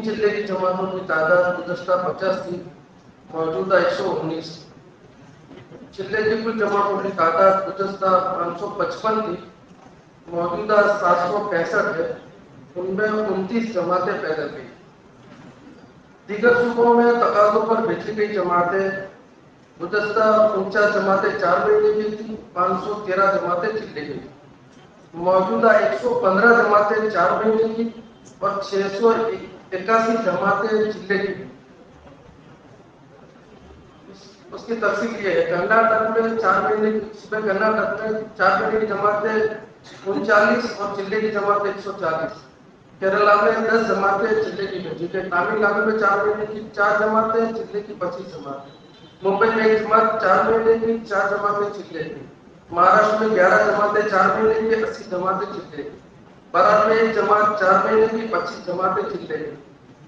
3 जिले की जमातों की तादाद गुज़श्ता 50 थी, मौजूदा 119। जिले की कुल जमातों की तादाद गुज़श्ता 555 थी, मौजूदा 765 है। उनमें 29 जमातें पैदा की। दीगर सूबों में तकाज़ों पर भेजी गई जमातें गुज़श्ता 49 जमातें 4 महीने की थी, 513 जमातें चिल्ले गई। मौजूदा 115 जमातें 4 महीने की और 681 जमातें चिल्ले की। उसकी तफसील ये है, कर्नाटक में 4 महीने की, सुबह कर्नाटक में 4 महीने की जमातें 39 और चिल्ले की जमातें 140। केरला में 10 जमातें चिल्ले की भेजी गई। तमिलनाडु में 4 महीने की 4 जमातें, चिल्ले की 25 जमातें। मुंबई में 1 जमात 4 महीने की 4 जमातें चिल्ले की। महाराष्ट्र में 11 जमातें 4 महीने की 80 जमातें चिल्ले की। भारत में 1 जमात 4 महीने की 25 जमातें चिल्ले की।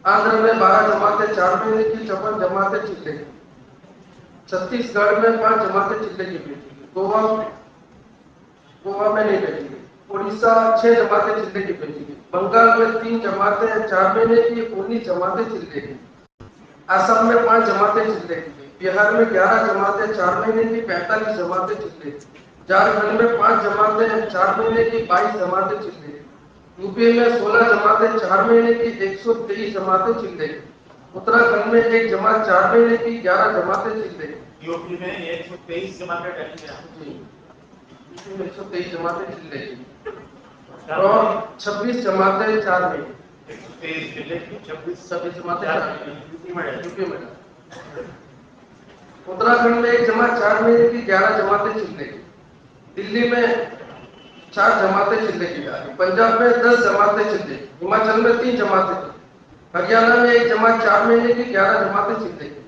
आंध्र में 12 जमातें 4 महीने की 54 जमातें चिल्ले की। छत्तीसगढ़ में 5 जमातें चिल्ले की भेजी गई। गोवा में नहीं भेजी गई। उड़ीसा 6 जमातें चिल्ले की भेजी गई। बंगाल में 3 जमातें 4 महीने की 19 जमातें चिल्ले की। असम में 5 जमातें चिल्ले की गई। बिहार में 11 जमातें 4 महीने की 45 जमातें चिल्ले की। झारखंड में 5 जमातें 4 महीने की 22 जमातें चिल्ले की। यूपी में 16 जमातें 4 महीने की 123 जमातें चिल्ले की। उत्तराखंड में 1 जमात 4 महीने की 11 जमातें चिल्ले की। यूपी में 123 जमातें डली हैं। जी, यूपी में 123 जमातें चिल्ले की और 26 जमातें 4 महीने। 123 जिले की 26 जमातें यूपी में। उत्तराखंड में 1 जमात 4 महीने की 11 जमातें चिल्ले की। दिल्ली में 4 जमातें चिल्ले की जा रही। पंजाब में 10 जमातें चिल्ले की। हिमाचल में 3 जमातें थी। हरियाणा में 1 जमात 4 महीने की 11 जमातें चिल्ले की।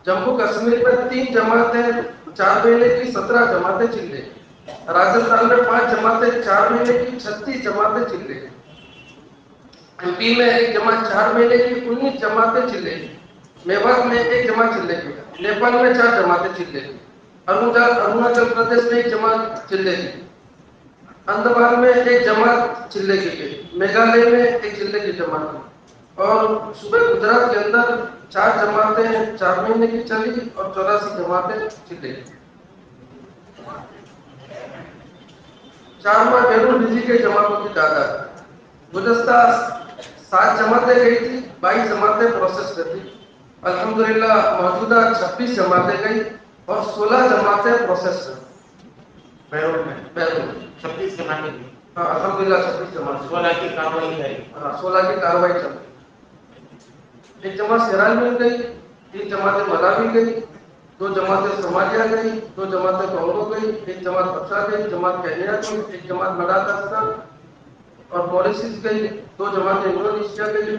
जम्मू कश्मीर में 3 जमातें 4 महीने की 17 जमातें चिल्ले की। राजस्थान में 5 जमातें 4 महीने की 36 जमातें चिल्ले की। एमपी में 1 जमात 4 महीने की 19 जमातें चिल्ले की। मेवात में 1 जमात चिल्ले की। नेपाल में 4 जमातें चिल्ले की। अरुणाचल प्रदेश में 1 जमात चिल्ले की। अंडमान में 1 जमात चिल्ले की गई। मेघालय में 1 चिल्ले की जमात की। और सुबह गुजरात के अंदर 4 जमातें 4 महीने की चली और 84 जमातें चिल्ले की। 4 माह गैर निजी के जमातों की तादाद गुज़श्ता 7 जमातें गई थी, 22 जमातें प्रोसेस में थी। अल्हम्दुलिल्लाह मौजूदा 26 जमातें गई और 16 जमातें प्रोसेस में। बैरून में 26 जमातें गई। हाँ, अल्हम्दुलिल्लाह 26 जमातें। 16 की कार्रवाई है। हाँ, 16 की कार्रवाई चल रही। 1 जमात सिराल में गई, 3 जमातें मलावी गई, 2 जमातें सोमालिया गई, 2 जमातें कॉन्गो गई, 1 जमात बक्सा गई, जमात केन्या गई, 1 जमात मडागास्कर और मॉरिशस गई, 2 जमातें इंडोनेशिया गई,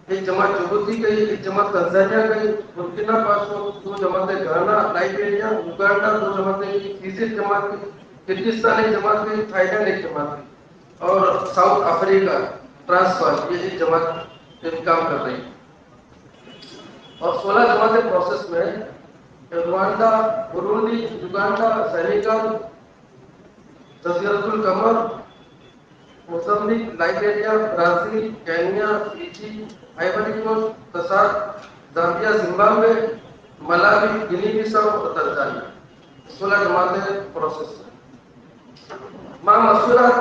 1 जमात जिबूती गई, 1 जमात तंजानिया गई, बुर्किना फासो, 2 जमातें घाना, लाइबेरिया, उगांडा, 2 जमातें गई, फिजी जमात गई, किर्गिस्तान 1 जमात गई, थाईलैंड 1 जमात गई और साउथ अफ्रीका ट्रांसफर ये 1 जमात काम कर रही है और 16 जमातें प्रोसेस में है। रुवांडा, बुरुंडी, युगांडा, सेनेगल, जज़ीरतुल कमर, Mozambique, Liberia, Brazil, Kenya, Fiji, Ivory Coast, तसाद, Zambia, Zimbabwe, Malawi, Guinea Bissau और तंजानिया। 16 जमातें प्रोसेस में। मां मसूरात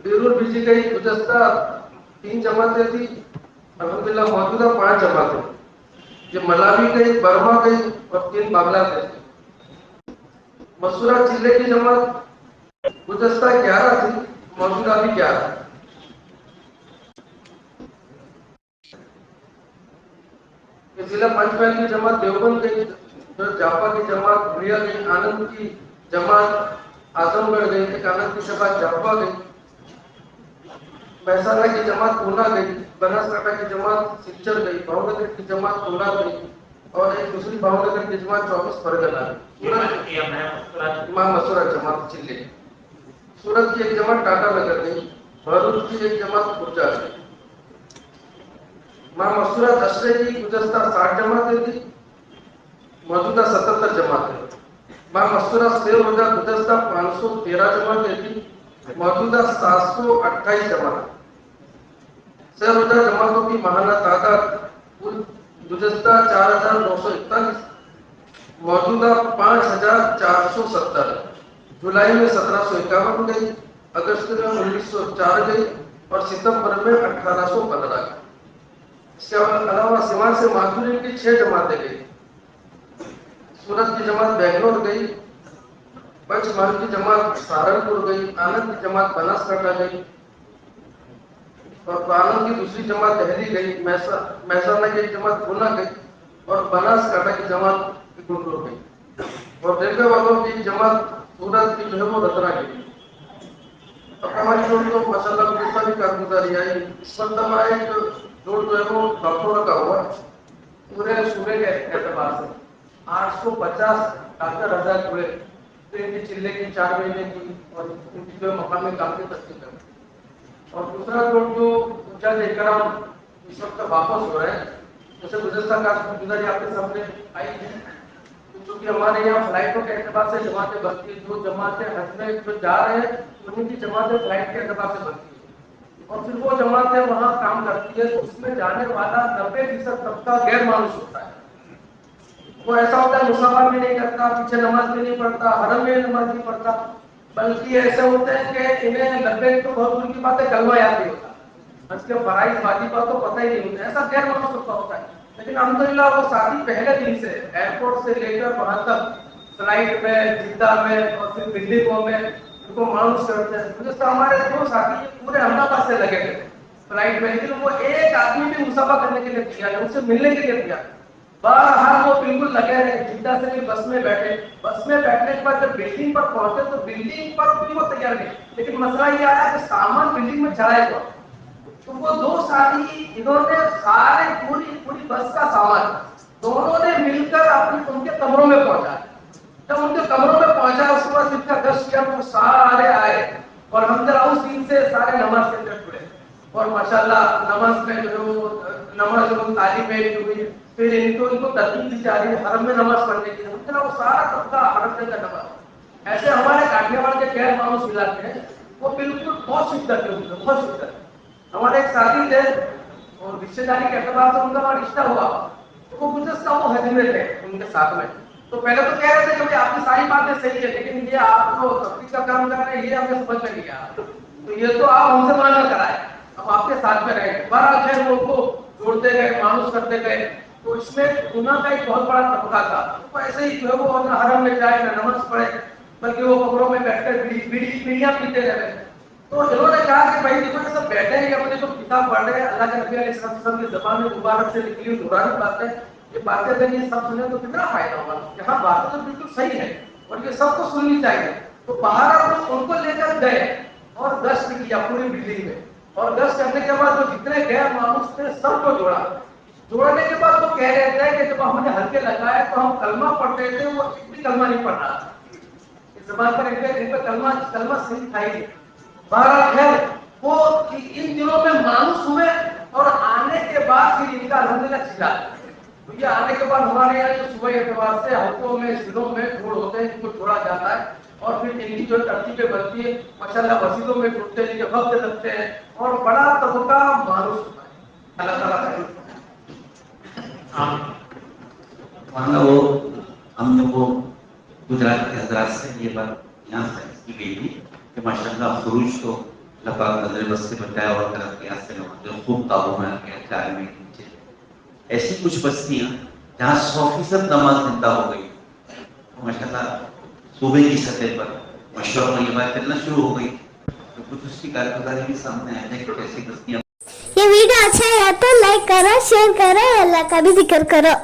बेरून भेजी गई। गुज़श्ता 3 जमातें थी, अल्हम्दुलिल्लाह मौजूदा 5 जमातें। ये मलावी गई, बर्मा गई और 3 बांग्लादेश। मसूरात जिले की जमात गुज़श्ता 11 थी, मौजूदा भी 11। जिला पंचमहल की जमात देवबंद गई, जापा की जमात गुड़िया गई, आनंद की जमात आजमगढ़ गई, एक आनंद की जमात जापा गई, महसाना की जमात पूना गई, बनासकांठा की जमात सिलचर गई, भावनगर की जमात पूना गई और एक दूसरी भावनगर की जमात 24 परगना गई। इमाम मसूरात जमात चिल्ले। सूरत की 1 जमात टाटा नगर गई, भरूच की 1 जमात खुर्जा गई। मां मसूरात अशरे की गुज़श्ता 60 जमातें थी, मौजूदा 77 जमातें। मां मसूरात सेरोजा गुज़श्ता 513 जमातें थी, मौजूदा 728 जमातें। सह रोजा जमातों की माहाना तादाद कुल गुज़श्ता 4,941, मौजूदा 5,470, जुलाई में 1,751 गई, अगस्त में 1,904 गई और सितंबर में 1,815 गई। इसके अलावा सिवान से माथुरी की 6 जमातें गई, सूरत की जमात बेंगलोर गई, पंचमहल की जमात सहारनपुर गई, आनंद की जमात बनासकांठा गई और आनंद की दूसरी जमात दिल्ली गई, महसाना की एक जमात गुना गई और बनासकांठा की जमात गुंटूर गई और रेलवे वालों की जमात सूरत की जो है वो रतरा गई। अब हमारी जोड़ तो माशाल्लाह कितना भी कारगुजारी आई। इस वक्त हमारा एक जोड़ जो है वो डॉक्टरों का हुआ पूरे सूबे के एतबार से 850 डॉक्टर हजार जुड़े, तो इनकी चिल्ले की 4 महीने की और इनकी जो मकामी काम की तस्दीक है। और दूसरा जोड़ जो जज इकराम इस वक्त वापस हो रहे हैं, जैसे गुज़श्ता कारगुजारी आपके सामने आई है, क्योंकि हमारे यहाँ फ्लाइटों के एतबार से जमातें बनती है। जो जमातें हज में जो जा रहे हैं उनकी जमातें फ्लाइट के एतबार से बनती है और फिर वो जमातें वहाँ काम करती है, तो उसमें जाने वाला 90% तबका गैर मानूस होता है। वो ऐसा होता है मुसाफा भी नहीं करता, पीछे नमाज भी नहीं पढ़ता, हरम में नमाज नहीं पढ़ता, बल्कि ऐसे होते हैं कि इन्हें 90 तो बहुत दूर की बात है, कलमा याद नहीं होता, हज के फराइज वाजिबात तो पता ही नहीं होता, ऐसा गैर मानूस होता है। लेकिन अल्हम्दुलिल्लाह वो साथी पहले दिन से एयरपोर्ट से लेकर वहां तक फ्लाइट में, जिद्दा में और फिर दिल्ली में उनको मानूस करते हैं। मुझे हमारे 2 साथी पूरे अहमदाबाद से लगे थे फ्लाइट में, लेकिन वो एक आदमी भी मुसाफा करने के लिए तैयार है, उससे मिलने के लिए तैयार है। बाहर वो बिल्कुल लगे रहे, जिद्दा से भी बस में बैठे, बस में बैठने के बाद जब बिल्डिंग पर पहुंचे तो बिल्डिंग पर भी वो तैयार नहीं, लेकिन मसला ये आया कि सामान बिल्डिंग में चढ़ाएगा। तो वो 2 साथी इन्होंने सारे पूरी बस का सामान दोनों ने मिलकर उनके कमरों में पहुंचा। जब उनके कमरों में पहुंचा उसके बाद जिनका गश्त किया वो सारे आए और हम जरा उस दिन से सारे नमाज के अंदर जुड़े और माशाल्लाह नमाज में जो नमाज तालीमें हुई, फिर इनको तरतीब दी जा रही है हरम में नमाज पढ़ने की, हम वो सारा तबका हरम के अंदर नमाज। ऐसे हमारे काठियावाड़ के गैर मानूस इलाके हैं, वो बिल्कुल बहुत शिद्दत है, बहुत शिद्दत। हमारे एक साथी थे और रिश्तेदारी के एतबार से उनका रिश्ता हुआ, तो वो गुज़श्ता वो हज में थे उनके साथ में। तो पहले तो कह रहे थे कि आपकी सारी बातें सही है, लेकिन ये आप जो तफ्तीश का काम कर रहे हैं ये हमें समझ में नहीं आया, तो ये तो आप हमसे माना कराए, हम आपके साथ में रहेंगे। बहरहाल खैर वो उनको जोड़ते गए, मानूस करते गए। तो इसमें गुनाह का एक बहुत बड़ा तबका था, तो ऐसे ही जो है वो ना हरम में जाए ना नमाज पढ़े, बल्कि वो कब्रों में बैठकर बीड़ियां पीते रहे। तो इन्होंने कहा कि भाई देखो ये सब बैठे हैं, अपने जो किताब पढ़ रहे हैं, अल्लाह के नबी अलैहि सल्लम की ज़बान में मुबारक से निकली हुई नूरानी बातें, ये बातें अगर ये सब सुने तो कितना फायदा होगा। यहाँ बातें तो बिल्कुल सही है और ये सबको सुननी चाहिए। तो बाहर उनको लेकर गए और गश्त किया पूरी बिल्डिंग में, और गश्त करने के बाद जो जितने गैर मानूस थे सबको जोड़ा। जोड़ने के बाद वो कह रहे थे कि जब हमने हल्के लगाए तो हम कलमा पढ़ रहे थे, वो एक भी कलमा नहीं पढ़ रहा था, इस ज़बान पर इनका कलमा सही था ही। बहरहाल खैर वो इन दिनों में मानूस हुए और आने के बाद फिर इनका अल्हम्दुलिल्लाह छिला। तो ये आने के बाद हमारे यहाँ जो सुबह एतबार से हल्कों में जिलों में जोड़ होते हैं, इनको जोड़ा जाता है और फिर इनकी जो तरतीबें बनती है माशाल्लाह मस्जिदों में जुड़ते हैं, इनके वक्त लगते हैं और बड़ा तबका मानूस होता है। अल्लाह ताला वहाँ वो हम लोग को गुजरात के हजरात से ये बात यहाँ से की गई थी कि माशाल्लाह फुरूज तो लफाक नजर बस से बताया और तरक्यात से जो खूब काबू में आ गया 4 महीने के नीचे। ऐसी कुछ बस्तियाँ जहाँ 100% नमाज जिंदा हो गई, माशाल्लाह सूबे की सतह पर मशहूर में ये बात चलना शुरू हो गई, तो कुछ उसकी कारगुजारी भी सामने आ जाए कि कैसी बस्तियाँ। ये वीडियो अच्छा है तो लाइक करो, शेयर करो, अल्लाह का भी जिक्र करो।